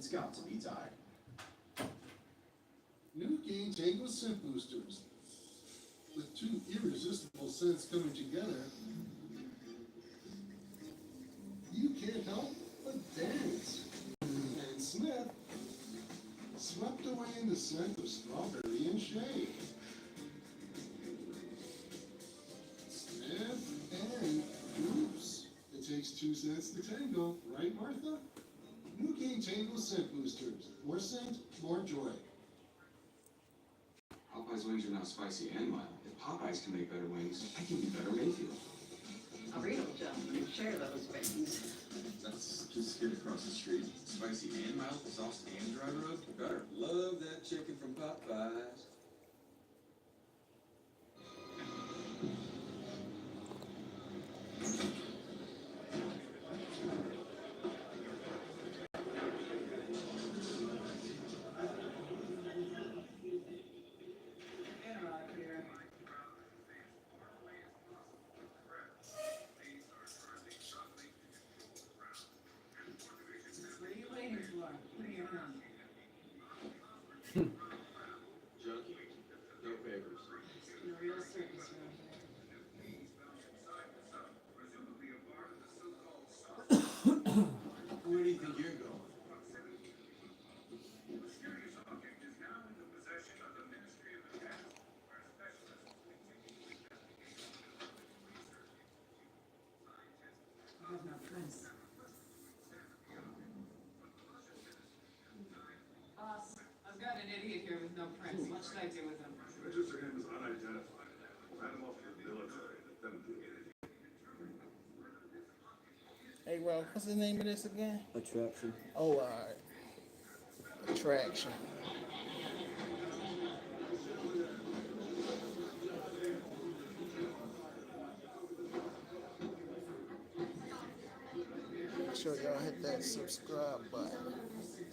It's got to be tied. New game Tango Scent Boosters. With two irresistible scents coming together, you can't help but dance. And Smith swept away in the scent of strawberry and shade. Smith and oops. It takes 2 cents to tango, right, Martha? New game Tango Scent Boosters. More scent, more joy. Popeye's wings are now spicy and mild. If Popeyes can make better wings, I can be better Mayfield. A real gentleman share those wings. That's just get across the street. Spicy and mild, sauce and dry rub. Better. Love that chicken from Popeyes. Junkie, no papers. No real service around here. Where do you think you're going? I have no friends. Boss, I've got an idiot here with no prints. What should I do with him? Register him as unidentified. Hand him off to the military. Let them do it. Hey, well, what's the name of this again? Attraction. Oh, Attraction. Make sure y'all hit that subscribe button.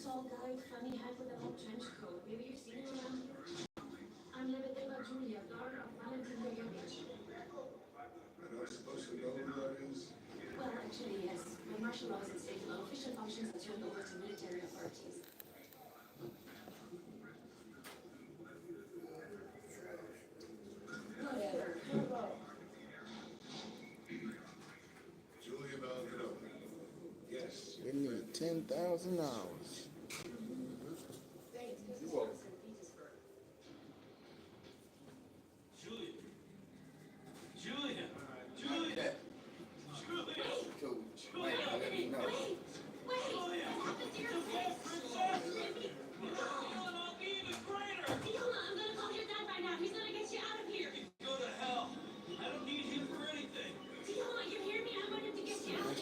Tall guy, funny hat with a long trench coat. Maybe you've seen him around here. I'm Lebedeва Julia, daughter of Valentin Begovic. I'm not supposed to know who that is. Well, actually, yes. When martial law is at stake, all official functions are turned over to military authorities. Whatever. Julia Valentino. Yes. We need $10,000.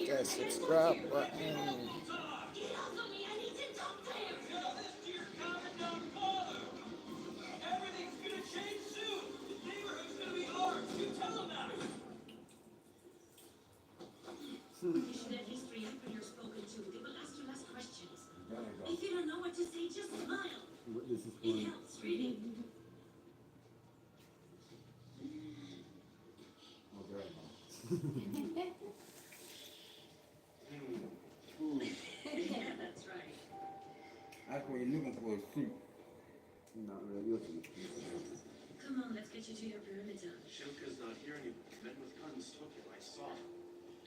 That subscribe button. You should at least react when you're spoken to. They will ask you less questions. If you don't know what to say, just smile. This is It helps, really. Yeah, that's right. That's what you're looking for, a suit. Not really looking. Come on, let's get you to your perimeter. Shilka's not here anymore. Men with guns took him. I saw him.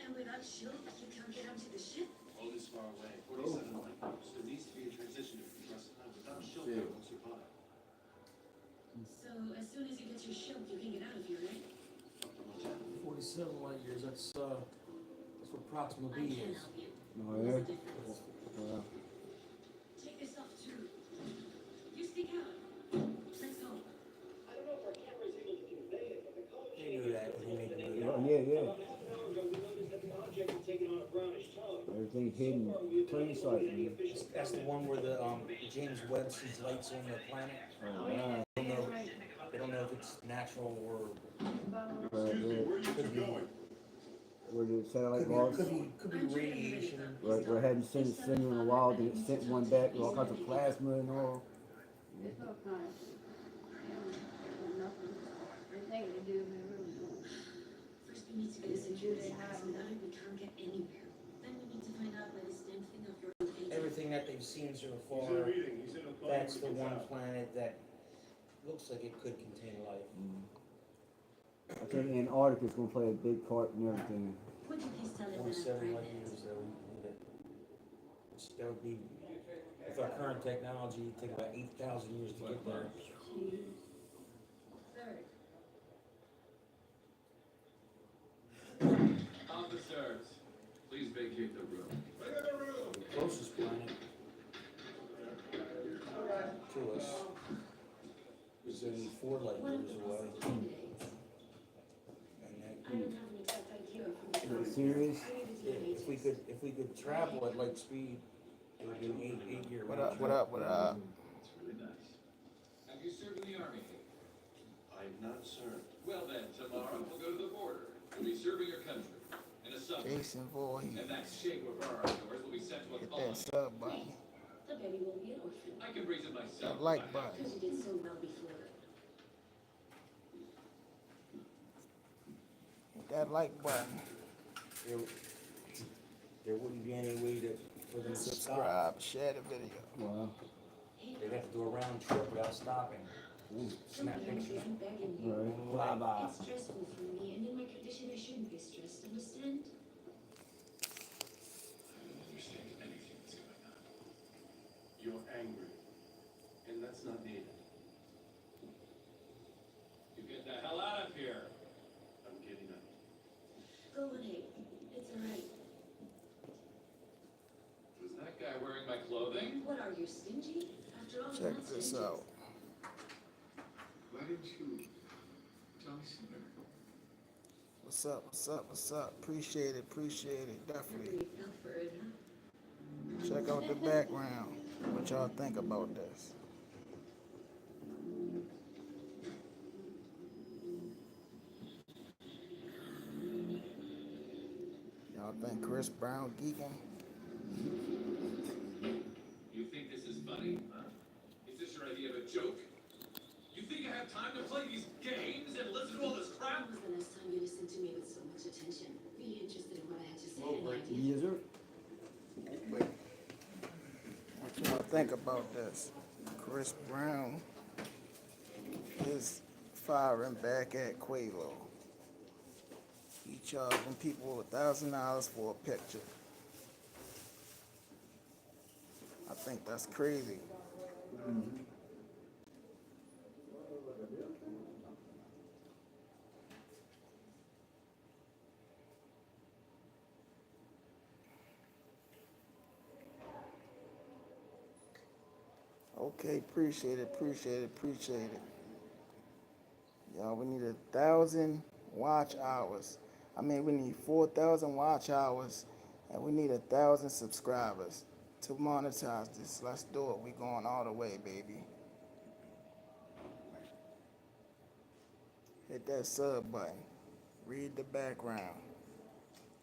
And without Shilk, you can't get onto the ship? All this far away. 47 light posts. There needs to be a transition if we trust time. Without Shilka, it won't survive. So, as soon as you get your Shilk, you can get out of here, right? 47 light years, that's what Proxima I B can is. help you. Oh, There's yeah? a difference. Take this off, too. You stick out. Let's go. I don't know if our camera's able to convey it, but the color They knew that when they made the movie. Oh, yeah. About half an hour ago, we noticed that the object had taken on a brownish color. Everything's hidden. Plain sight, man. That's the one where the James Webb sees lights on the planet. Oh, wow. They don't know if it's natural or Excuse me, where are you two going? Where the satellite lost. could be radiation. Right, where it hadn't sent it signal in a while, then it sent one back with all kinds of plasma and all. It's all kind of nothing. Everything to do with it. First, we need to get a security pass. Without it, we can't get anywhere. Then we need to find out where this damn thing of yours is located. everything that they've seen so far, that's the one planet that looks like it could contain life. I think Antarctica's gonna play a big part in everything. Would you please tell him that 27 I'm light pregnant? years though. That would be, with our current technology, it'd take about 8,000 years to get there. Jeez. Third. Officers, please vacate the room. The closest planet to us is only 4 light What years if away. it's 10 days? And that, I don't have an exact idea from Are you serious? if we could travel at light speed, it would be an 8-year. What up, what up, what up? It's really nice. Have you served in the army? I've not served. Well then, tomorrow we'll go to the border. You'll be serving your country in a sub. Jason Voorhees. And that Che Guevara of yours will be sent to a Hit that colony. sub button. The baby won't be an orphan. I can raise it myself. That like if I have button. Because you did so well before. Hit that like button. There wouldn't be any way for them to stop. Subscribe, share the video. Wow. They'd have to do a round trip without stopping. Snap Sometimes pictures. I'm begging you. Right. Blah blah. It's stressful for me, and in my condition I shouldn't be stressed, understand? I don't understand anything that's going on. You're angry, and that's not needed. You get the hell out of here. I'm getting up. Go ahead. It's alright. Was that guy wearing my clothing? What are you, stingy? After all, Check you're not this stingy. out. Why didn't you tell me sooner? What's up, what's up, what's up? Appreciate it, I definitely. really fell for it, huh? Check out the background. What y'all think about this? Y'all think Chris Brown geeking? You think this is funny? Huh? Is this your idea of a joke? You think I have time to play these games and listen to all this crap? When was the last time you listened to me with so much attention? Be interested in what I had to say. Well, Any idea? Yes, sir. What y'all think about this? Chris Brown is firing back at Quavo. He charging people $1,000 for a picture. I think that's crazy. Okay, appreciate it. Y'all, we need 1,000 watch hours. I mean, we need 4,000 watch hours, and we need 1,000 subscribers to monetize this. Let's do it. We going all the way, baby. Hit that sub button. Read the background.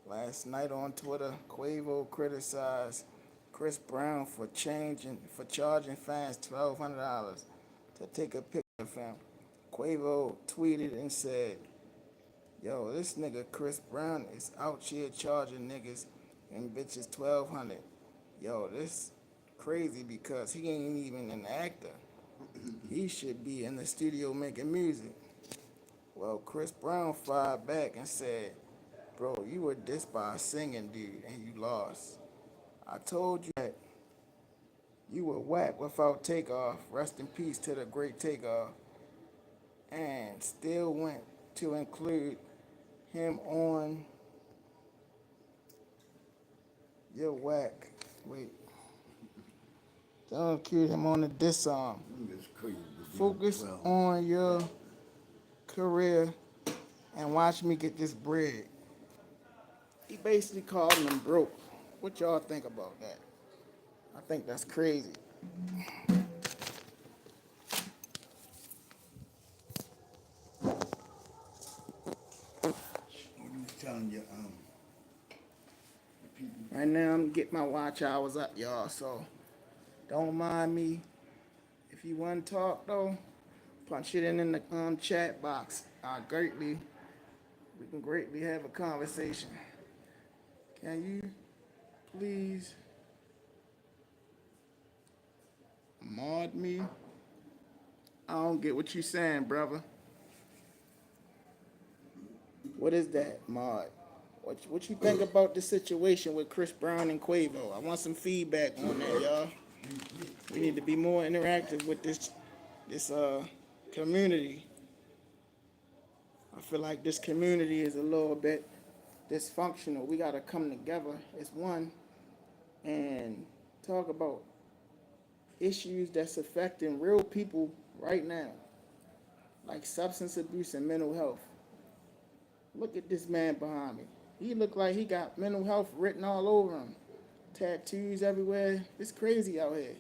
Last night on Twitter, Quavo criticized Chris Brown for charging fans $1,200 to take a picture of him. Quavo tweeted and said, "Yo, this nigga Chris Brown is out here charging niggas and bitches $1,200. Yo, this crazy because he ain't even an actor. He should be in the studio making music." Well, Chris Brown fired back and said, "Bro, you were dissed by a singing dude and you lost. I told you that you were whack without Takeoff. Rest in peace to the great Takeoff. And still went to include him on your whack. Wait. Don't include him on the diss song. Focus on your career and watch me get this bread." He basically called him broke. What y'all think about that? I think that's crazy. Telling you, people. Right now I'm getting my watch hours up, y'all, so don't mind me. If you want to talk though, punch it in the chat box. We can greatly have a conversation. Can you please Mod me? I don't get what you saying, brother. What is that, Mod? What you think about the situation with Chris Brown and Quavo? I want some feedback on that, y'all. We need to be more interactive with this community. I feel like this community is a little bit dysfunctional. We gotta come together as one and talk about issues that's affecting real people right now, like substance abuse and mental health. Look at this man behind me. He look like he got mental health written all over him. Tattoos everywhere. It's crazy out here.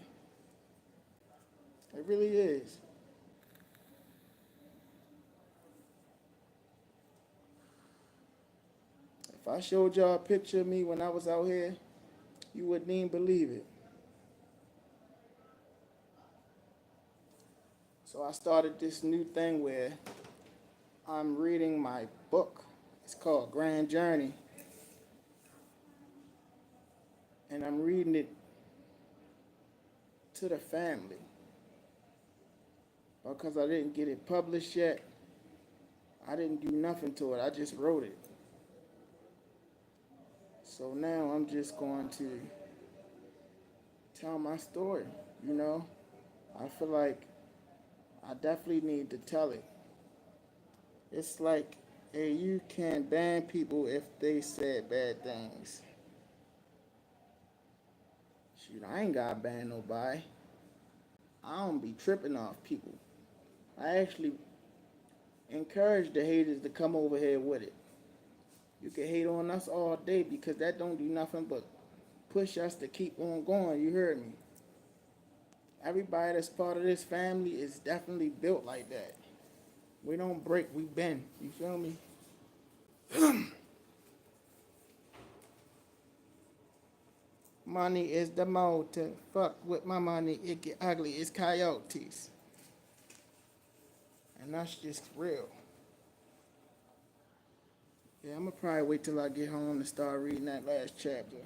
It really is. If I showed y'all a picture of me when I was out here, you wouldn't even believe it. So I started this new thing where I'm reading my book. It's called Grand Journey. And I'm reading it to the family. Because I didn't get it published yet, I didn't do nothing to it. I just wrote it. So now I'm just going to tell my story, you know? I feel like I definitely need to tell it. It's like, hey, you can't ban people if they said bad things. Shoot, I ain't got to ban nobody. I don't be tripping off people. I actually encourage the haters to come over here with it. You can hate on us all day because that don't do nothing but push us to keep on going. You heard me. Everybody that's part of this family is definitely built like that. We don't break, we bend. You feel me? Money is the motive. Fuck with my money, it get ugly. It's coyotes. And that's just real. Yeah, I'm gonna probably wait till I get home to start reading that last chapter.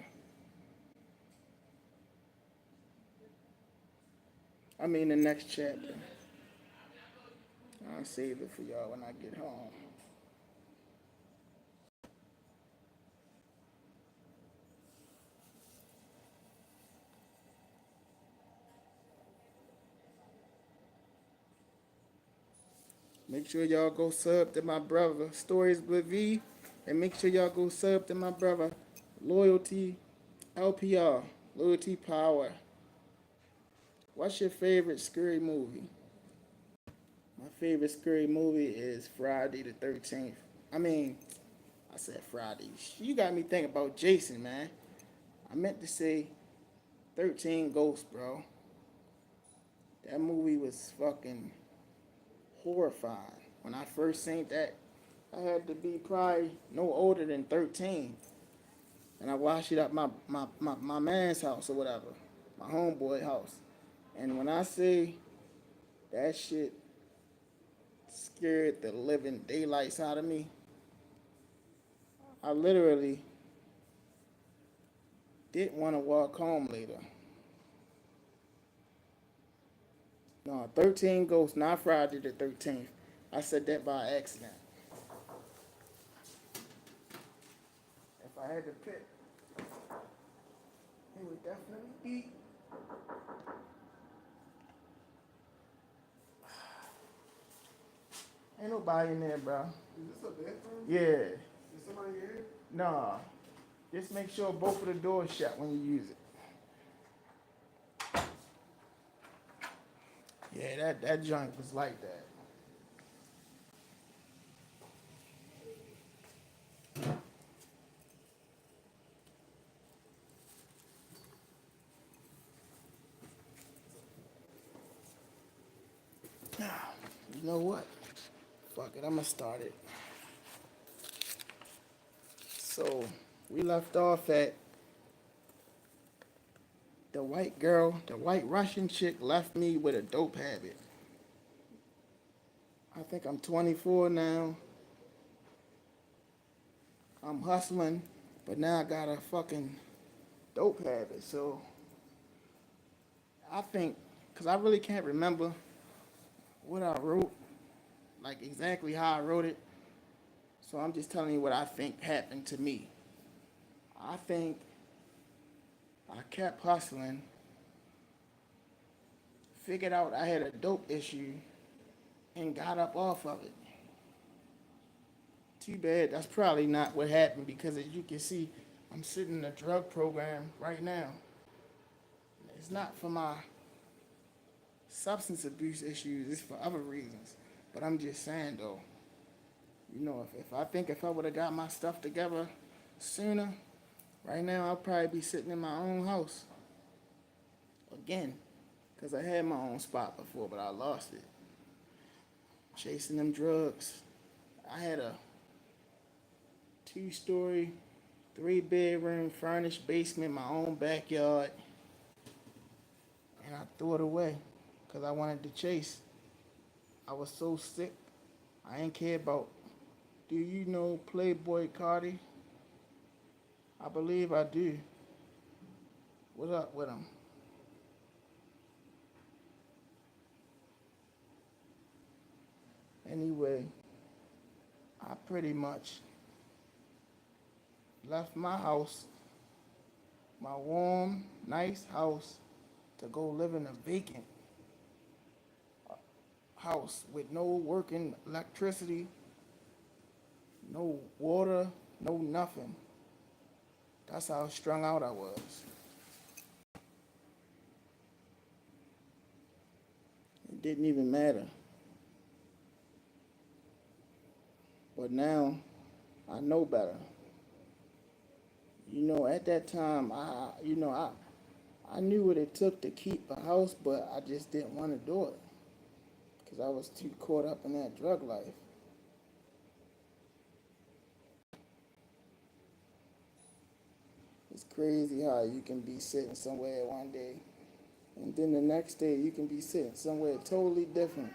I mean the next chapter. I'll save it for y'all when I get home. Make sure y'all go sub to my brother, Stories with V. And make sure y'all go sub to my brother, Loyalty LPR, Loyalty Power. What's your favorite scary movie? My favorite scary movie is Friday the 13th. I said Friday. You got me thinking about Jason, man. I meant to say 13 Ghosts, bro. That movie was fucking horrifying. When I first seen that, I had to be probably no older than 13. And I watched it at my man's house or whatever, my homeboy house. And when I say that shit scared the living daylights out of me, I literally didn't want to walk home later. No, 13 Ghosts, not Friday the 13th. I said that by accident. If I had to pick, it would definitely be ain't nobody in there, bro. Is this a bedroom? Yeah. Is somebody here? Nah. Just make sure both of the doors shut when you use it. Yeah, that joint was like that. You know what? Fuck it, I'ma start it. So, we left off at the white girl, the white Russian chick left me with a dope habit. I think I'm 24 now. I'm hustling, but now I got a fucking dope habit. So, I think because I really can't remember what I wrote, like exactly how I wrote it. So I'm just telling you what I think happened to me. I think I kept hustling, figured out I had a dope issue, and got up off of it. Too bad that's probably not what happened because as you can see, I'm sitting in a drug program right now. It's not for my substance abuse issues, it's for other reasons. But I'm just saying though, you know, if I think if I would have got my stuff together sooner, right now I'll probably be sitting in my own house again. Because I had my own spot before, but I lost it. Chasing them drugs. I had a 2-story, 3-bedroom, furnished basement, my own backyard. And I threw it away because I wanted to chase. I was so sick. I ain't care about. Do you know Playboy Cardi? I believe I do. What up with him? Anyway, I pretty much left my house, my warm, nice house, to go live in a vacant house with no working electricity, no water, no nothing. That's how strung out I was. It didn't even matter. But now I know better. You know, at that time, I knew what it took to keep a house, but I just didn't want to do it because I was too caught up in that drug life. It's crazy how you can be sitting somewhere one day, and then the next day you can be sitting somewhere totally different.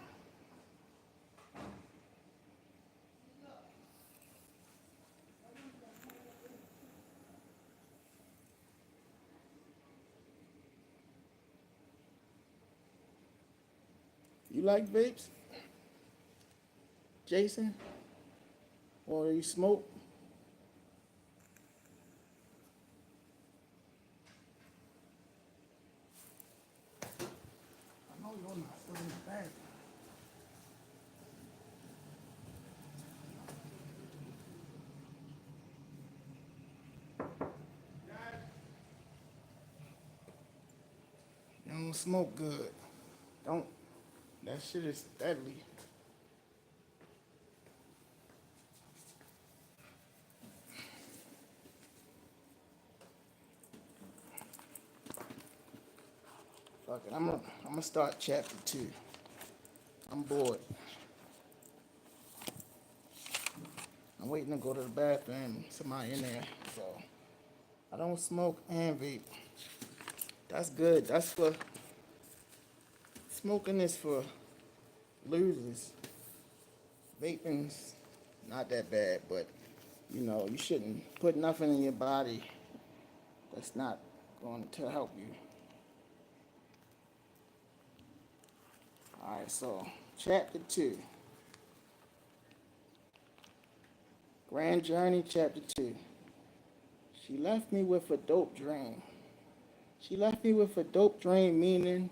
You like vapes, Jason? Or you smoke? I know you're not still in the bag. You don't smoke good. Don't. That shit is deadly. Fuck it. I'm gonna start chapter 2. I'm bored. I'm waiting to go to the bathroom. Somebody in there. So I don't smoke and vape. That's good. That's for smoking is for losers. Vaping's not that bad, but you know, you shouldn't put nothing in your body that's not going to help you. Alright, so chapter 2. Grand Journey, chapter 2. She left me with a dope dream. She left me with a dope dream, meaning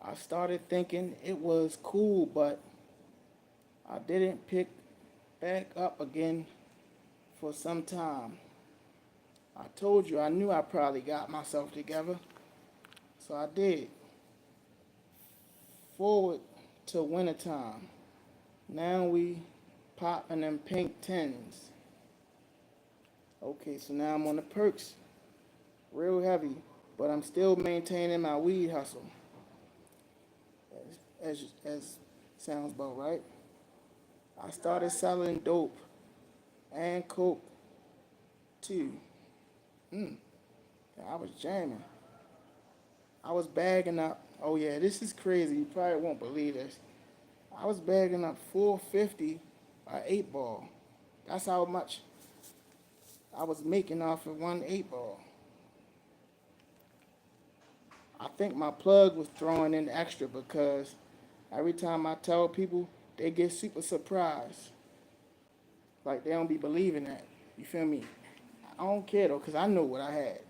I started thinking it was cool, but I didn't pick back up again for some time. I told you I knew I probably got myself together, so I did. Forward to wintertime. Now we popping them pink tins. Okay, so now I'm on the perks, real heavy, but I'm still maintaining my weed hustle. As sounds about right. I started selling dope and coke too. I was jamming. I was bagging up. Oh yeah, this is crazy. You probably won't believe this. I was bagging up 450 a 8-ball. That's how much I was making off of one 8-ball. I think my plug was throwing in extra because every time I tell people, they get super surprised. Like they don't be believing that. You feel me? I don't care though, cause I know what I had,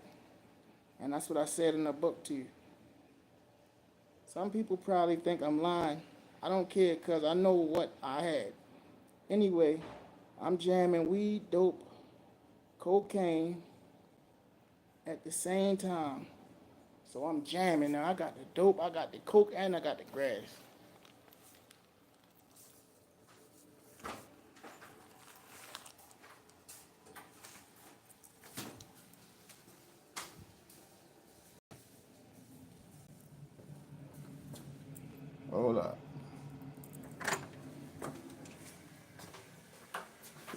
and that's what I said in the book too. Some people probably think I'm lying. I don't care, cause I know what I had. Anyway, I'm jamming weed, dope, cocaine at the same time. So I'm jamming now. I got the dope, I got the coke, and I got the grass. Hold up.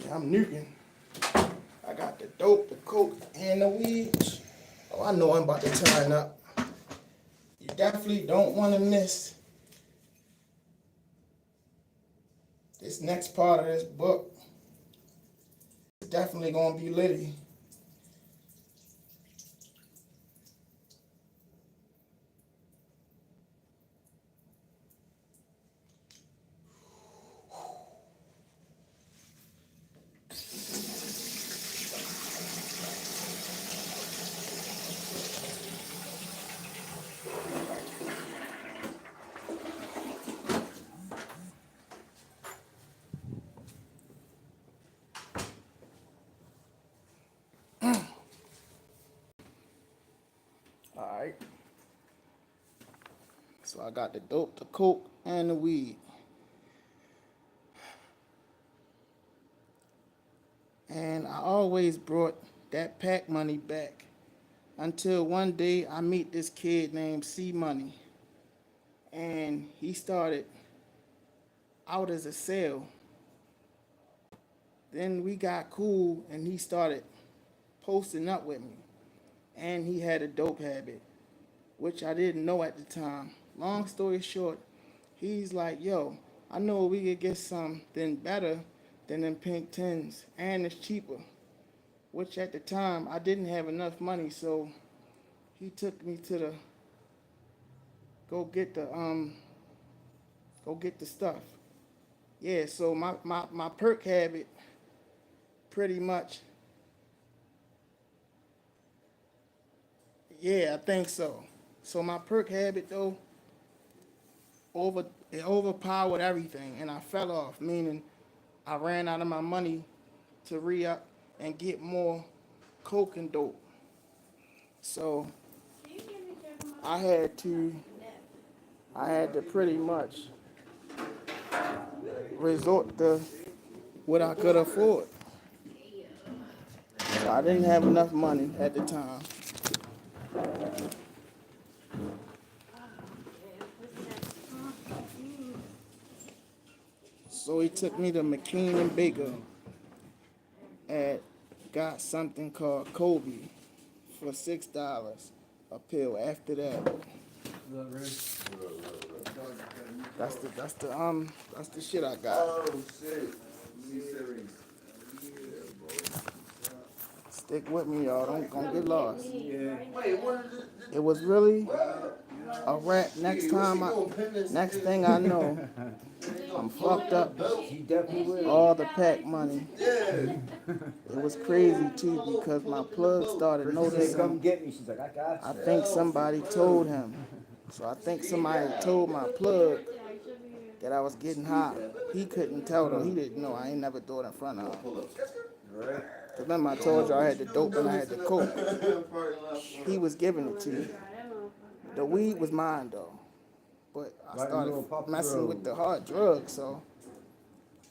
Yeah, I'm nuking. I got the dope, the coke, and the weed. Oh, I know I'm about to turn up. You definitely don't want to miss this next part of this book. It's definitely gonna be litty. All right. So I got the dope, the coke, and the weed. And I always brought that pack money back until one day I meet this kid named C Money. And he started out as a sale. Then we got cool and he started posting up with me. And he had a dope habit, which I didn't know at the time. Long story short, he's like, yo, I know we could get something better than them pink tins, and it's cheaper. Which at the time I didn't have enough money, so he took me to the go get the stuff. Yeah, so my perk habit pretty much, yeah, I think so. So my perk habit though it overpowered everything, and I fell off, meaning I ran out of my money to re-up and get more coke and dope. So I had to pretty much resort to what I could afford. So I didn't have enough money at the time. So he took me to McKean and Baker and got something called Kobe for $6 a pill. After that, that's the shit I got. Oh, shit. C-Series. Stick with me, y'all. Don't get lost. Wait, what is it? It was really a wrap. Next thing I know, I'm fucked up. He definitely will. All the pack money. It was crazy too because my plug started She said, come noticing. get me. She's like, I got I you. think somebody told him. So I think somebody told my plug that I was getting high. He couldn't tell though. He didn't know. I ain't never thought in front of him. Right? Remember I told you I had the dope and I had the coke. He was giving it to me. The weed was mine though. But I started messing with the hard drugs, so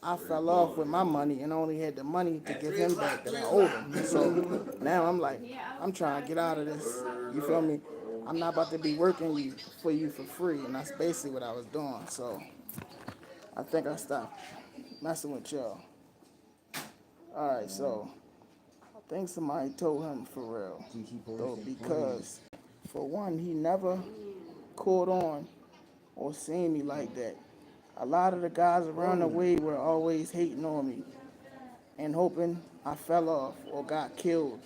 I fell off with my money and only had the money to give him back that I owed him. So now I'm like, I'm trying to get out of this. You feel me? I'm not about to be working for you for free, and that's basically what I was doing. So I think I stopped messing with y'all. All right, so I think somebody told him for real, though, because for one, he never caught on or seen me like that. A lot of the guys around the way were always hating on me and hoping I fell off or got killed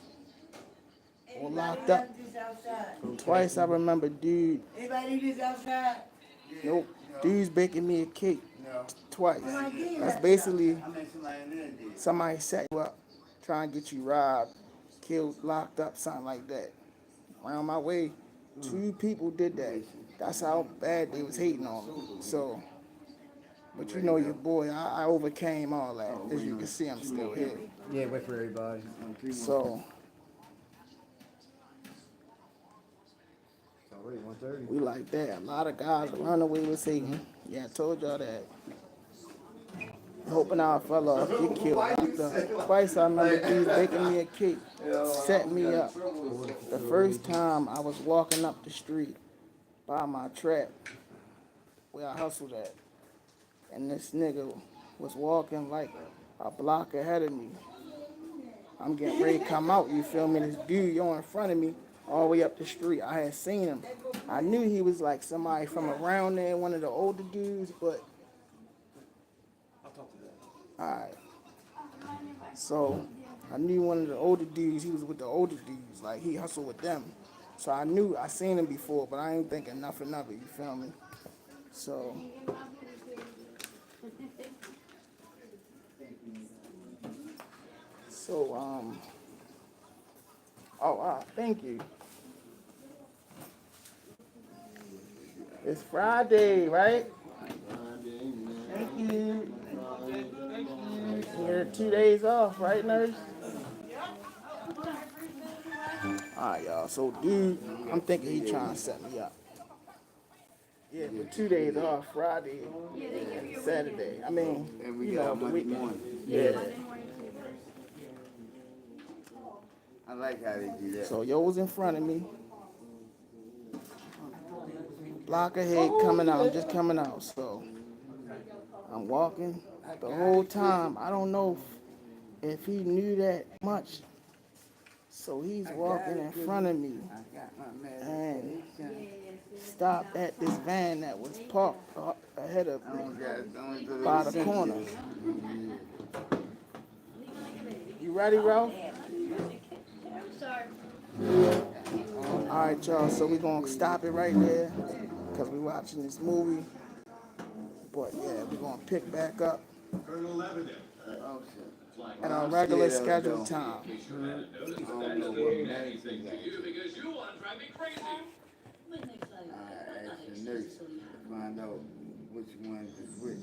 or locked up this outside? Twice I remember dude, Anybody eat this outside? nope, dude's baking me a cake No. twice. Somebody did That's that. basically I mean, somebody in there did. somebody set you up, trying to get you robbed, killed, locked up, something like that. Around my way, 2 people did that. That's how bad they was hating on me. So, but you know your boy, I overcame all that. As you can see, I'm still here. Yeah, wait for everybody. So, It's already 1:30. we like that. A lot of guys run away with Satan. Yeah, I told y'all that. Hoping I fell off, get killed, locked up. Twice I remember dudes baking me a cake, set me up. The first time I was walking up the street by my trap, where I hustled at, and this nigga was walking like a block ahead of me. I'm getting ready to come out, you feel me? This dude, yo, in front of me, all the way up the street. I had seen him. I knew he was like somebody from around there, one of the older dudes, but alright. So I knew one of the older dudes, he was with the older dudes, like he hustled with them. So I seen him before, but I ain't thinking nothing of it, you feel me? So thank you. It's Friday, right? Thank you. You get 2 days off, right, nurse? Alright, y'all. So, dude, I'm thinking he trying to set me up. Yeah, for 2 days off, Friday and Saturday. I mean, And we you got know, the Monday weekend. morning. Yeah. I like how they do that. So, yo was in front of me. Block ahead, coming out. I'm just coming out. So, I'm walking. The whole time, I don't know if he knew that much. So he's walking in front of me and stopped at this van that was parked ahead of me by the corner. You ready, Ralph? I'm sorry. All right, y'all. So we're gonna stop it right there because we're watching this movie. But yeah, we're gonna pick back up at our regular scheduled time. Find out which one is which.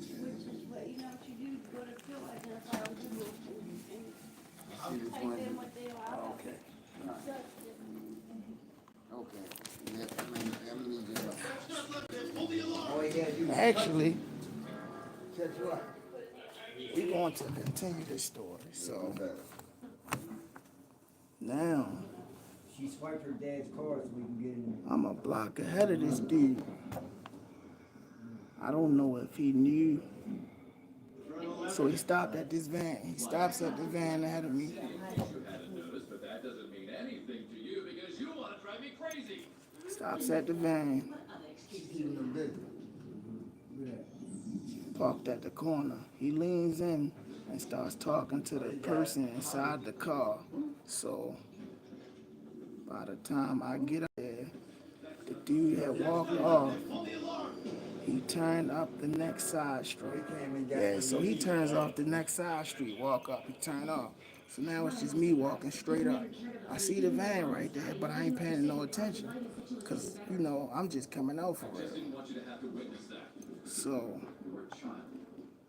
But you know what you do, go to pill identifier with Google See and which type one in is. what they allow. Okay. Okay. Yeah, I mean, you know. All you gotta do is Actually, catch you up. we're going to continue this story. So now She swiped her dad's card so we can get in. I'm a block ahead of this dude. I don't know if he knew. So he stopped at this van. He stops at the van ahead of me. Stops at the van. Parked at the corner. He leans in and starts talking to the person inside the car. So by the time I get up there, the dude had walked off. He turned up the next side street. Yeah, so he turns off the next side street, walk up, he turned off. So now it's just me walking straight up. I see the van right there, but I ain't paying no attention. Cause, you know, I'm just coming out for real. So,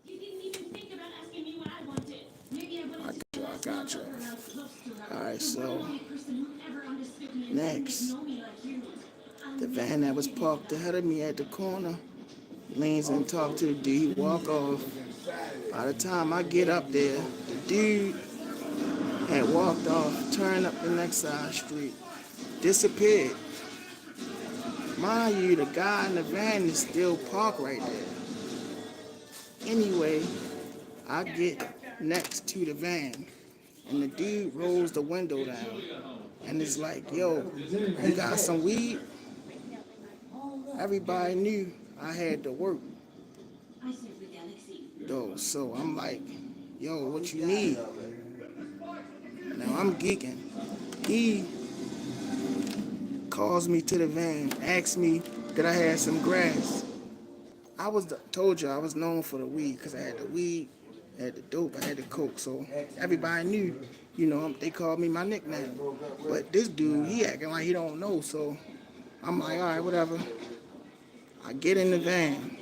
You didn't even think about asking me what I wanted. Maybe I wanted to I got you. Alright, so, person who ever understood me and next, know me like you. the van that was parked ahead of me at the corner leans and talks to the dude, walk off. By the time I get up there, the dude had walked off, turned up the next side street, disappeared. Mind you, the guy in the van is still parked right there. Anyway, I get next to the van, and the dude rolls the window down, and it's like, yo, you got some weed? Everybody knew I had to work, though, so I'm like, yo, what you need? Now I'm geeking. He calls me to the van, asks me that I had some grass. Told you I was known for the weed because I had the weed, I had the dope, I had the coke. So everybody knew, they called me my nickname. But this dude, he acting like he don't know. So I'm like, all right, whatever. I get in the van.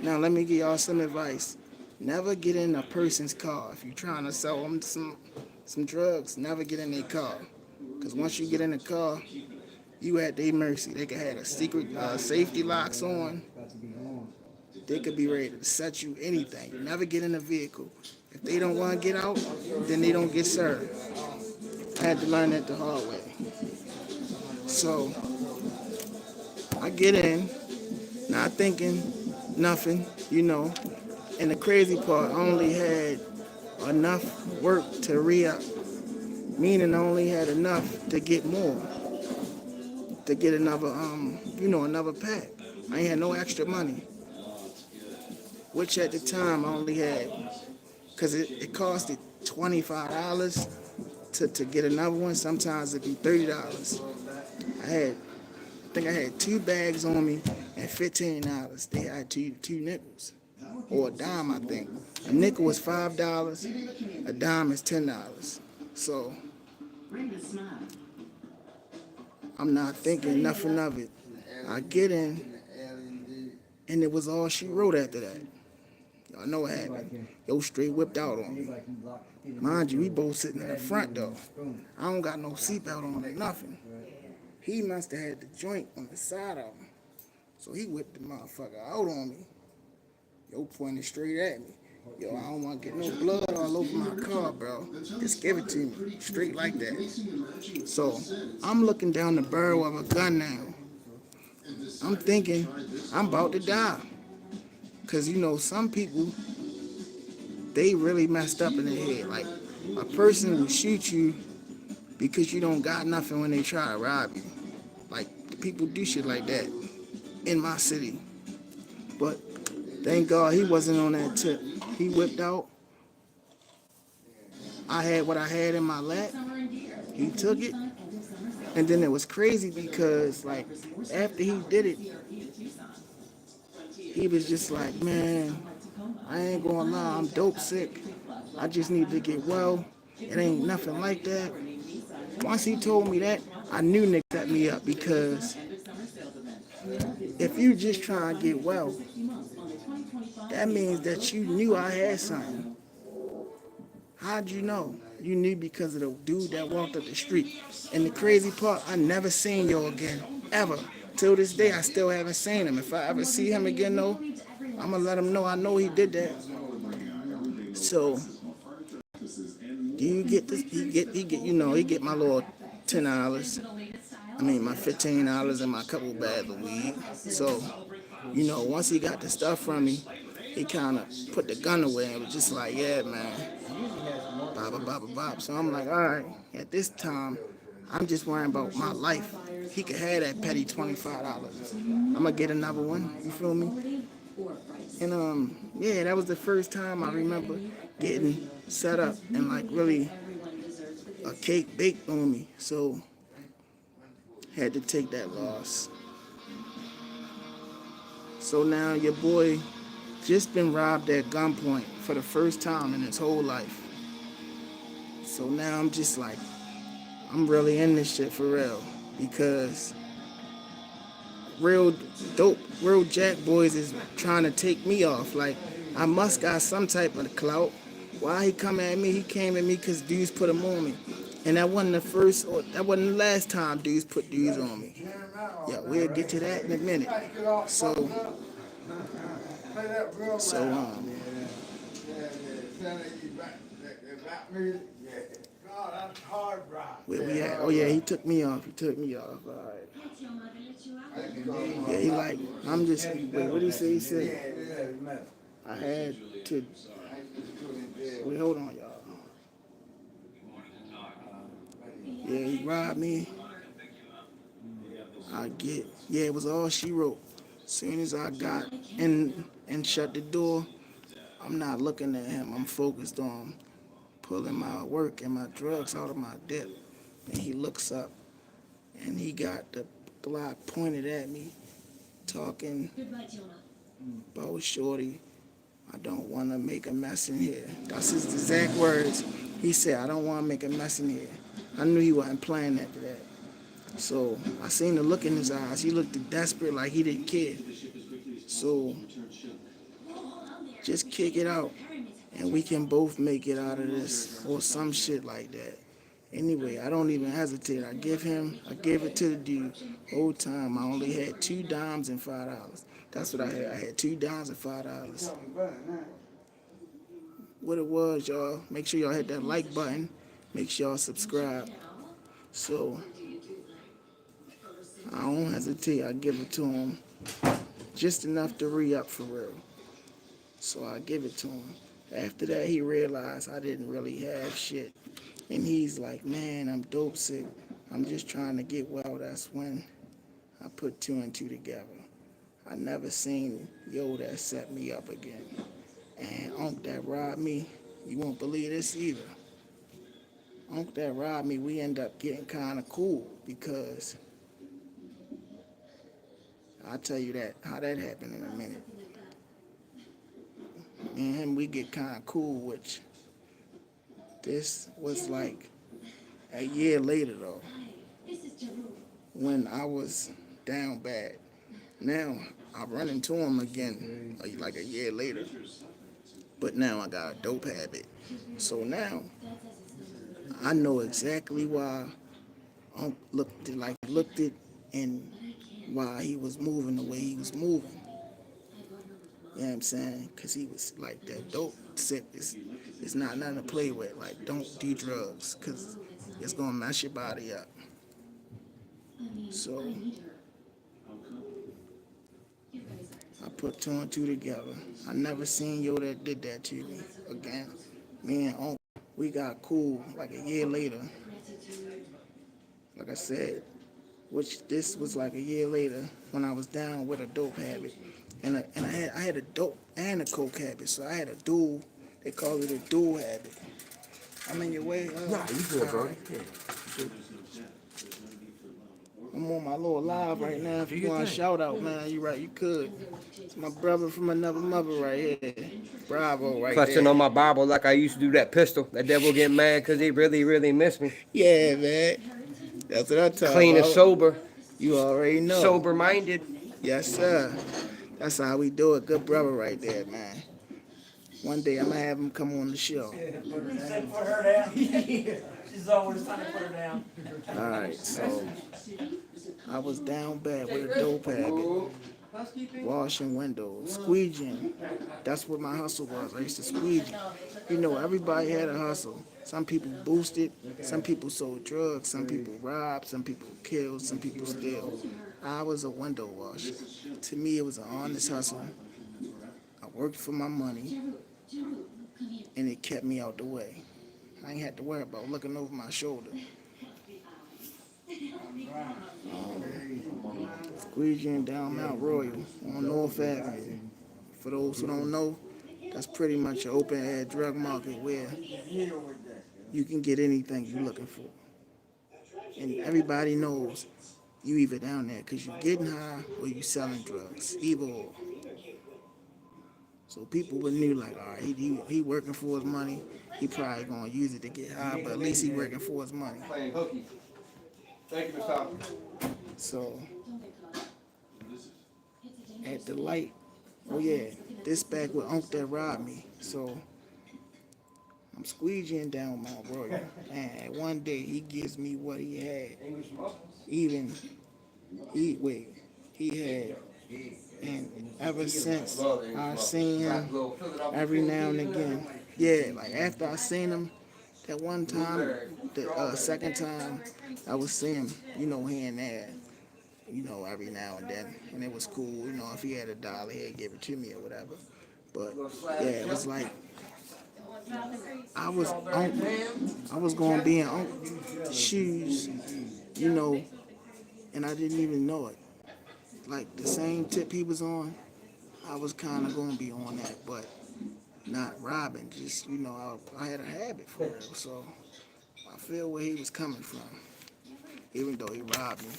Now let me give y'all some advice. Never get in a person's car. If you're trying to sell them some drugs, never get in their car. Because once you get in the car, you at their mercy. They could have a secret safety locks on. They could be ready to set you anything. You never get in a vehicle. If they don't want to get out, then they don't get served. I had to learn that the hard way. So I get in, not thinking nothing, And the crazy part, I only had enough work to re-up, meaning I only had enough to get more, to get another, another pack. I ain't had no extra money, which at the time I only had, because it costed $25 to get another one. Sometimes it'd be $30. I think I had 2 bags on me and $15. They had two nickels. Or a dime, I think. A nickel was $5, a dime is $10. So I'm not thinking nothing of it. I get in, and it was all she wrote after that. Y'all know what happened. Yo straight whipped out on me. Mind you, we both sitting in the front though. I don't got no seatbelt on or nothing. He must have had the joint on the side of him. So he whipped the motherfucker out on me. Yo pointed straight at me. Yo, I don't want to get no blood all over my car, bro. Just give it to me. Straight like that. So I'm looking down the barrel of a gun now. I'm thinking I'm about to die. Because, some people, they really messed up in their head. Like, a person will shoot you because you don't got nothing when they try to rob you. Like, people do shit like that in my city. But thank God he wasn't on that tip. He whipped out. I had what I had in my lap. He took it. And then it was crazy because, like, after he did it, he was just like, man, I ain't gonna lie, I'm dope sick. I just need to get well. It ain't nothing like that. Once he told me that, I knew Nick set me up because if you just trying to get well, that means that you knew I had something. How'd you know? You knew because of the dude that walked up the street. And the crazy part, I never seen yo again, ever. Till this day, I still haven't seen him. If I ever see him again, though, I'm gonna let him know I know he did that. So, you get this? He get my little $10. I mean, my $15 and my couple bags of weed. So, once he got the stuff from me, he kind of put the gun away and was just like, yeah, man. Bop, bop, bop, bop. So I'm like, all right, at this time, I'm just worrying about my life. He could have that petty $25. I'm going to get another one, you feel me? And, yeah, that was the first time I remember getting set up and, like, really a cake baked on me. So, had to take that loss. So now your boy just been robbed at gunpoint for the first time in his whole life. So now I'm just like, I'm really in this shit for real. Because real jack boys is trying to take me off. Like, I must got some type of clout. Why he come at me? He came at me because dudes put him on me. And that wasn't that wasn't the last time dudes put dudes on me. Yeah, we'll get to that in a minute. So where we at? Oh yeah, he took me off. All right. Yeah, he like, I'm just, wait, what did he say? He said, I had to, wait, hold on, y'all. Yeah, he robbed me. Yeah, it was all she wrote. As soon as I got in and shut the door, I'm not looking at him. I'm focused on pulling my work and my drugs out of my dip. And he looks up and he got the Glock pointed at me, talking Goodbye, Jonah. about shorty. I don't want to make a mess in here. That's his exact words. He said, I don't want to make a mess in here. I knew he wasn't playing after that. So I seen the look in his eyes. He looked desperate, like he didn't care. So just kick it out, and we can both make it out of this, or some shit like that. Anyway, I don't even hesitate. I gave it to the dude. Whole time, I only had 2 dimes and $5. That's what I had. I had 2 dimes and $5. What it was, y'all. Make sure y'all hit that like button. Make sure y'all subscribe. So I don't hesitate. I give it to him. Just enough to re-up for real. So I give it to him. After that, he realized I didn't really have shit. And he's like, man, I'm dope sick. I'm just trying to get well. That's when I put 2 and 2 together. I never seen yo that set me up again. And Unc that robbed me, you won't believe this either. Unc that robbed me, we end up getting kind of cool because I'll tell you that, how that happened in a minute. Me and him, we get kind of cool, which this was like a year later though, when I was down bad. Now I run into him again like a year later, but now I got a dope habit. So now I know exactly why Unc looked it and why he was moving the way he was moving. You know what I'm saying? Because he was like that dope sick. It's not nothing to play with. Like, don't do drugs because it's going to mess your body up. So I put 2 and 2 together. I never seen yo that did that to me again. Me and Unc, we got cool like a year later. Like I said, which this was like a year later when I was down with a dope habit. And I had a dope and a coke habit, so I had a dual. They call it a dual habit. I'm in your way. Nah, you good, bro. I'm on my little live right now. If you want a shout out, man, you right, you could. It's my brother from another mother right here. Bravo, right Clutching there. on my Bible like I used to do that pistol. That devil get mad because he really, really miss me. Yeah, man. That's what I'm talking Clean about. and sober. You already know. Sober minded. Yes, sir. That's how we do it. Good brother right there, man. One day I'm gonna have him come on the show. Put her down. She's always trying to put her down. All right, so I was down bad with a dope habit, washing windows, squeegeeing. That's what my hustle was. I used to squeegee. You know, everybody had a hustle. Some people boosted, some people sold drugs, some people robbed, some people killed, some people steal. I was a window washer. To me, it was an honest hustle. I worked for my money, and it kept me out the way. I ain't had to worry about looking over my shoulder. Squeegeeing down Mount Royal on North Avenue. For those who don't know, that's pretty much an open-air drug market where you can get anything you're looking for. And everybody knows you either down there because you're getting high or you selling drugs, either or. So people would knew like, all right, he working for his money. He probably gonna use it to get high, but at least he working for his money. Playing hooky. Thank you, Mr. Hopper. So at the light, oh yeah, this back with Unc that robbed me. So I'm squeegeeing down Mount Royal, and one day he gives me what he had. Even he had. And ever since I've seen him every now and again. Yeah, like after I seen him that one time, the second time, I was seeing him, you know, here and there, you know, every now and then. And it was cool, you know, if he had $1, he'd give it to me or whatever. But yeah, it was like, I was going to be in Unc's shoes, you know, and I didn't even know it. Like the same tip he was on, I was kind of going to be on that, but not robbing. Just, you know, I had a habit for it, so I feel where he was coming from. even though he robbed me.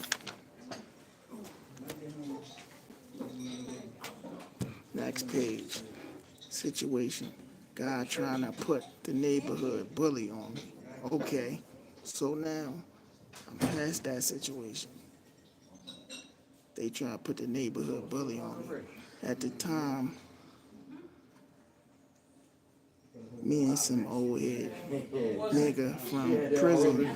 Next page. Situation. Guy trying to put the neighborhood bully on me. Okay. So now I'm past that situation. They try to put the neighborhood bully on me. At the time, me and some old head nigga from prison.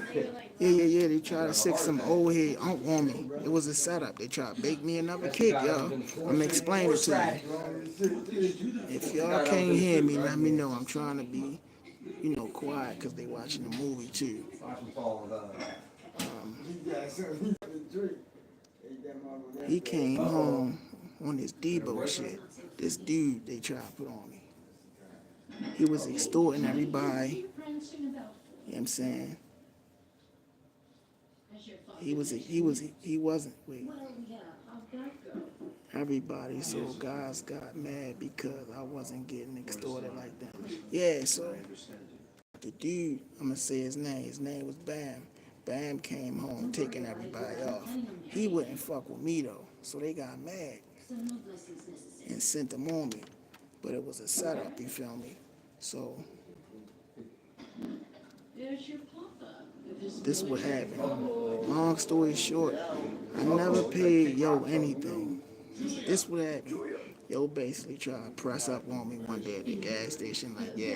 Yeah. They try to stick some old head on me. It was a setup. They try to bake me another cake, yo. I'm explaining it to you. If y'all can't hear me, let me know. I'm trying to be, quiet because they watching the movie too. He came home on this Debo shit. This dude they tried to put on me. He was extorting everybody. You know what I'm saying? He wasn't, wait. Everybody, so guys got mad because I wasn't getting extorted like that. Yeah, so the dude, I'm gonna say his name was Bam. Bam came home taking everybody off. He wouldn't fuck with me though, so they got mad and sent him on me. But it was a setup, you feel me? So this what happened. Long story short, I never paid Yo anything. This what happened. Yo basically tried to press up on me one day at the gas station, like, yeah,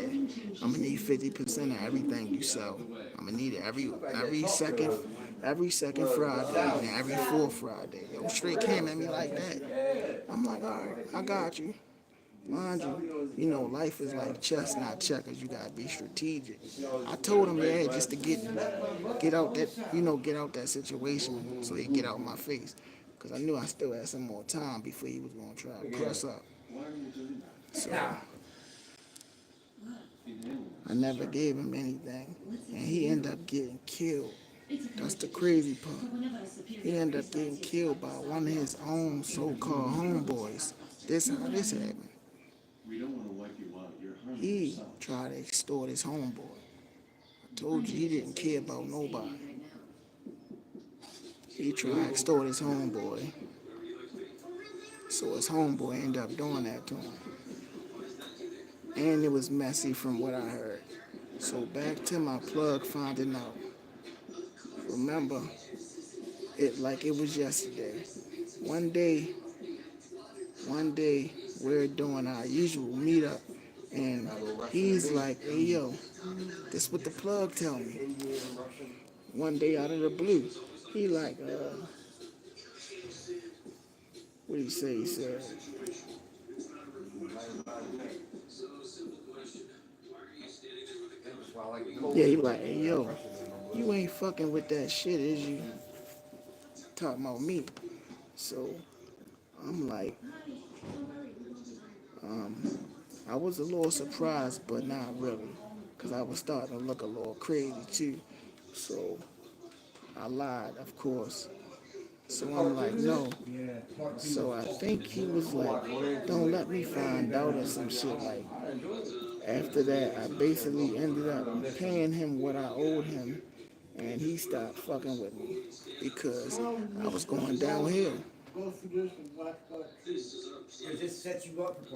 I'm gonna need 50% of everything you sell. I'm gonna need it every second Friday and every fourth Friday. Yo straight came at me like that. I'm like, all right, I got you. Mind you, life is like chess, not checkers. You gotta be strategic. I told him, yeah, just to get out that situation so he get out my face. Because I knew I still had some more time before he was gonna try to press up. So I never gave him anything. And he ended up getting killed. That's the crazy part. He ended up getting killed by one of his own so-called homeboys. This how this happened. He tried to extort his homeboy. I told you he didn't care about nobody. He tried to extort his homeboy. So his homeboy ended up doing that to him. And it was messy from what I heard. So back to my plug finding out. Remember, it like it was yesterday. One day, we're doing our usual meetup. And he's like, hey, yo, this what the plug tell me. One day out of the blue, he like, what did he say? He said, yeah, he like, hey, yo, you ain't fucking with that shit, is you? Talking about me. So I'm like, I was a little surprised, but not really, because I was starting to look a little crazy too. So I lied, of course. So I'm like, no. So I think he was like, don't let me find out or some shit. Like, after that, I basically ended up paying him what I owed him, and he stopped fucking with me because I was going downhill.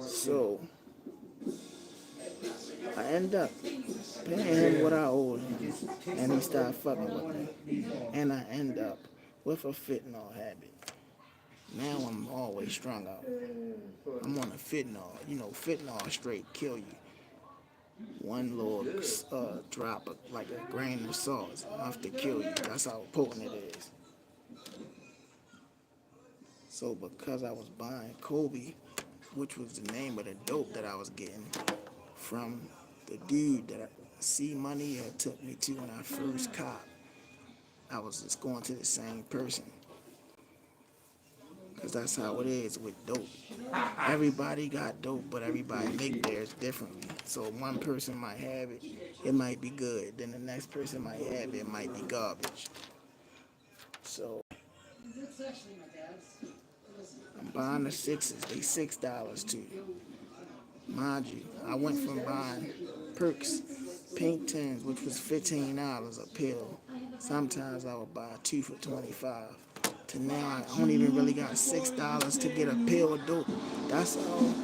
So I end up paying him what I owed him, and he stopped fucking with me. And I end up with a fentanyl habit. Now I'm always strung out. I'm on a fentanyl. Fentanyl straight kill you. One little drop of like a grain of salt is enough to kill you. That's how potent it is. So because I was buying Kobe, which was the name of the dope that I was getting from the dude that C Money had took me to when I first copped, I was just going to the same person. Because that's how it is with dope. Everybody got dope, but everybody make theirs differently. So one person might have it, it might be good. Then the next person might have it, it might be garbage. So I'm buying the sixes. They $6 too. Mind you, I went from buying Perks Pink Tins, which was $15 a pill, Sometimes I would buy 2 for 25. To now, I don't even really got $6 to get a pill of dope. That's how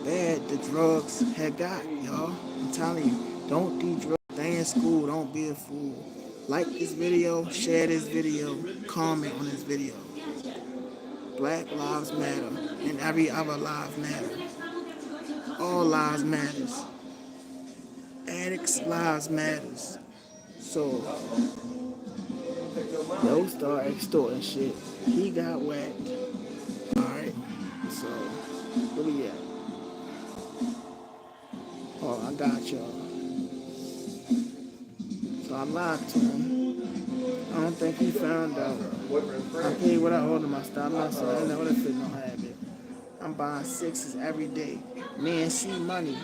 bad the drugs had got, y'all. I'm telling you, don't do drugs. Stay in school. Don't be a fool. Like this video, share this video, comment on this video. Black lives matter, and every other life matter. All lives matters. Addicts' lives matters. So don't start extorting shit. He got whacked. Alright? So, where we at? Oh, I got y'all. So I lied to him. I don't think he found out. I paid what I owed him. I stopped messing. I never fit no habit. I'm buying sixes every day. Me and C Money,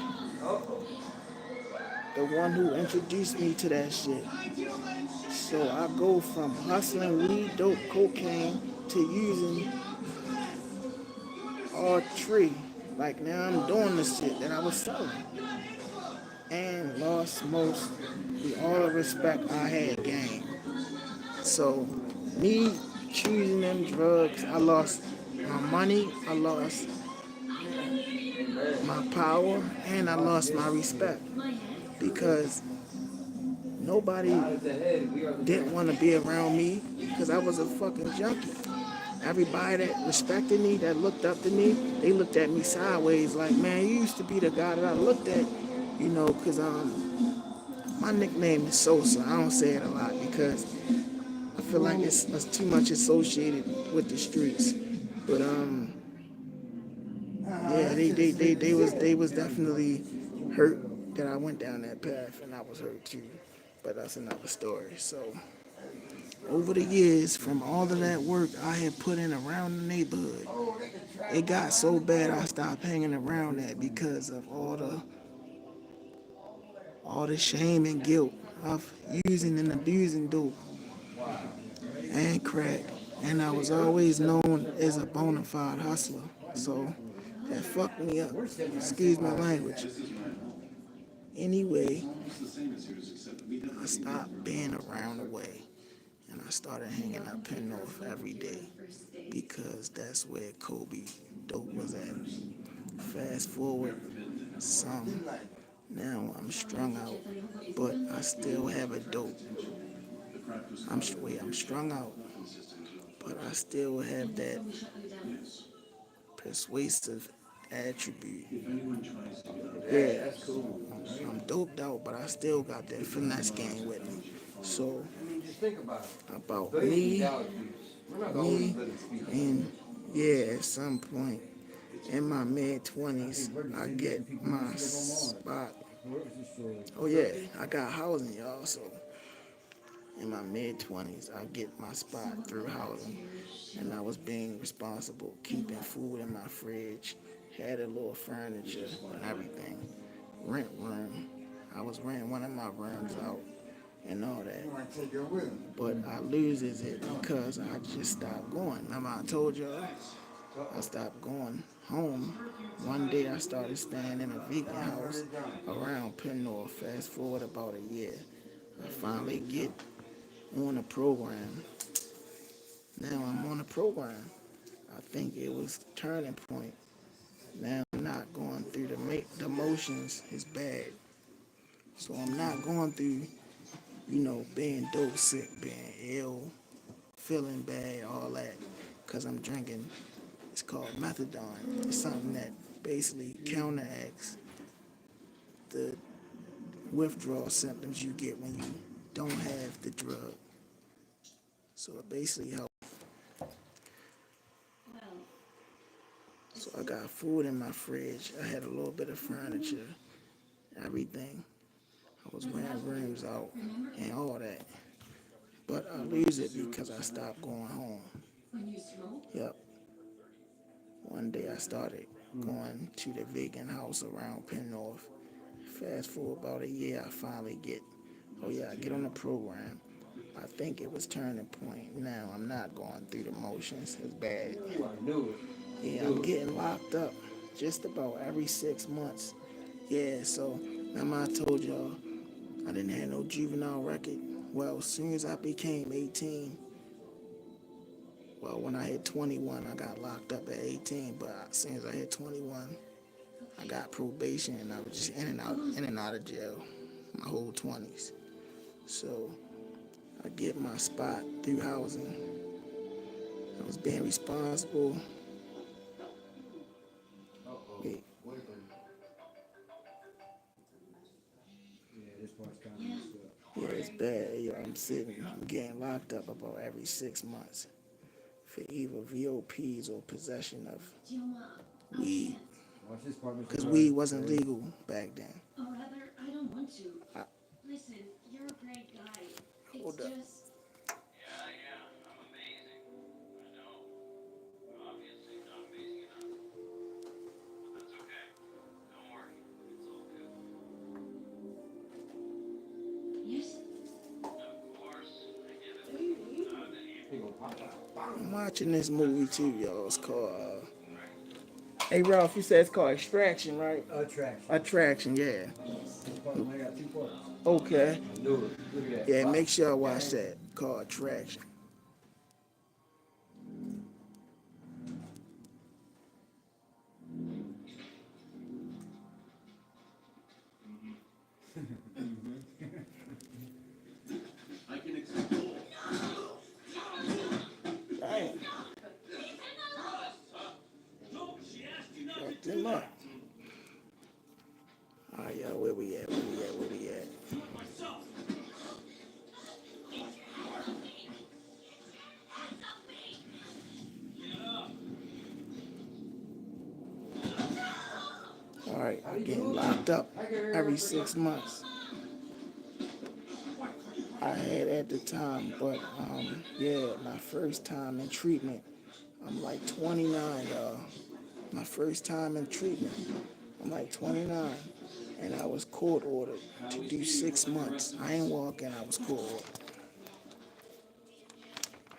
the one who introduced me to that shit. So I go from hustling weed, dope, cocaine to using all three. Like now I'm doing the shit that I was selling. And lost most all the respect I had gained. So me choosing them drugs, I lost my money, I lost my power, and I lost my respect. Because nobody didn't want to be around me because I was a fucking junkie. Everybody that respected me, that looked up to me, they looked at me sideways like, man, you used to be the guy that I looked at, you know, because my nickname is Sosa. I don't say it a lot because I feel like it's too much associated with the streets. But yeah, they was definitely hurt that I went down that path, and I was hurt too. But that's another story. So over the years, from all of that work I had put in around the neighborhood, it got so bad I stopped hanging around that because of all the shame and guilt of using and abusing dope and crack. And I was always known as a bona fide hustler. So that fucked me up. Excuse my language. Anyway, I stopped being around the way. And I started hanging out Penn North every day because that's where Kobe dope was at. Fast forward some. Now I'm strung out, but I still have a dope. I'm strung out, but I still have that persuasive attribute. Yeah, that's cool. I'm doped out, but I still got that finesse game with me. So, about me, and yeah, at some point in my mid-20s, I get my spot. Oh yeah, I got housing, y'all, so in my mid-20s, I get my spot through housing, and I was being responsible, keeping food in my fridge, had a little furniture and everything, rent room. I was renting one of my rooms out and all that, but I loses it because I just stopped going. Remember I told y'all I stopped going home. One day I started staying in a vegan house around Penn North. Fast forward about a year, I finally get on a program. Now I'm on a program. I think it was a turning point. Now I'm not going through the motions is bad. So I'm not going through, being dope sick, being ill, feeling bad, all that, because I'm drinking. It's called methadone. It's something that basically counteracts the withdrawal symptoms you get when you don't have the drug. So it basically helps. So I got food in my fridge. I had a little bit of furniture, everything. I was renting rooms out and all that. But I lose it because I stopped going home. Yep. One day I started going to the vegan house around Penn North. Fast forward about a year, I finally get on the program. I think it was turning point. Now I'm not going through the motions. It's bad. Yeah, I'm getting locked up just about every 6 months. Yeah, so remember I told y'all I didn't have no juvenile record. Well, as soon as I became 18, well, when I hit 21, I got locked up at 18, but as soon as I hit 21, I got probation and I was just in and out of jail my whole 20s. So I get my spot through housing. I was being responsible. Wait. Yeah, this part's kind of messed up. Yeah, it's bad. Yo, I'm getting locked up about every 6 months for either VOPs or possession of weed. Watch this part, Mr. Because Carter. weed wasn't legal back then. Or rather, I don't want to. I- Listen, you're a great guy. Hold up. Just... I'm amazing. I know. Obviously not amazing enough. But that's okay. Don't worry. It's all good. Yes? Of course. I get it. Not that you He gonna pop out. I'm watching this movie too, y'all. It's called, hey Ralph, you said it's called Extraction, right? Attraction. Attraction, yeah. This part only got 2 parts. Okay. I knew it. Look at that. Yeah, make sure I watch that. Called Attraction. I can accept all. Damn. Fucked him up. Alright, y'all, where we at? Alright, I'm getting locked up every 6 months. I had at the time, but yeah, my first time in treatment, I'm like 29, y'all. My first time in treatment, I'm like 29, and I was court ordered to do 6 months. I ain't walking, I was court ordered.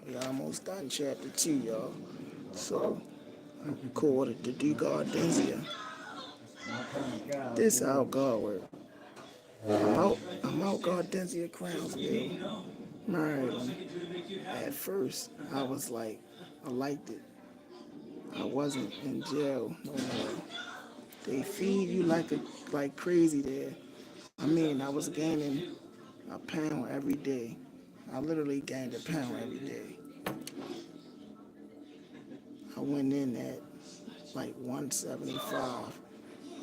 We almost done chapter 2, y'all. So I'm court ordered to do Gardensia. This how God work. I'm out Gardensia Crownsville. Married him. At first, I was like, I liked it. I wasn't in jail no more. They feed you like crazy there. I mean, I was gaining a pound every day. I literally gained a pound every day. I went in at like 175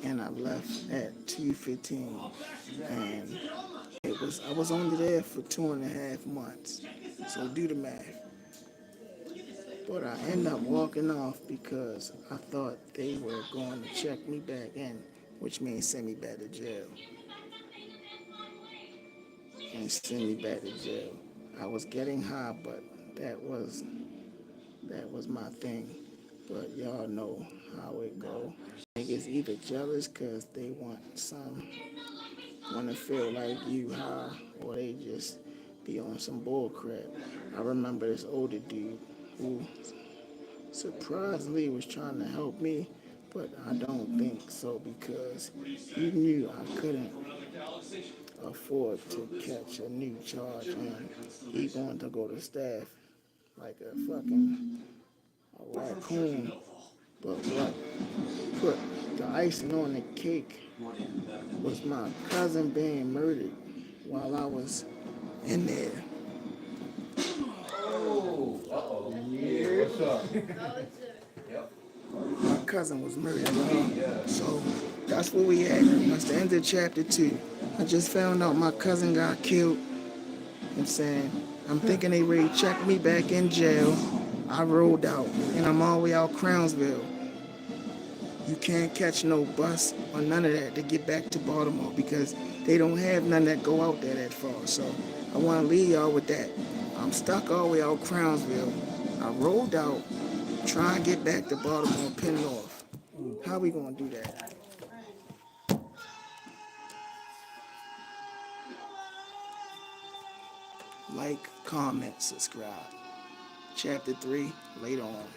and I left at 215. And I was only there for 2.5 months. So do the math. But I ended up walking off because I thought they were going to check me back in, which means send me back to jail. And send me back to jail. I was getting high, but that was my thing. But y'all know how it go. Niggas either jealous because they want to feel like you high, or they just be on some bull crap. I remember this older dude who surprisingly was trying to help me, but I don't think so because he knew I couldn't afford to catch a new charge and he wanted to go to staff like a fucking raccoon. But what put the icing on the cake was my cousin being murdered while I was in there. Oh, yeah. What's up? My cousin was murdered, y'all. So that's where we at. That's the end of chapter 2. I just found out my cousin got killed. You know what I'm saying? I'm thinking they ready to check me back in jail. I rolled out, and I'm all the way out Crownsville. You can't catch no bus or none of that to get back to Baltimore because they don't have none that go out there that far. So I want to leave y'all with that. I'm stuck all the way out Crownsville. I rolled out, trying to get back to Baltimore, Penn North. How we gonna do that? Like, comment, subscribe. Chapter 3, later on.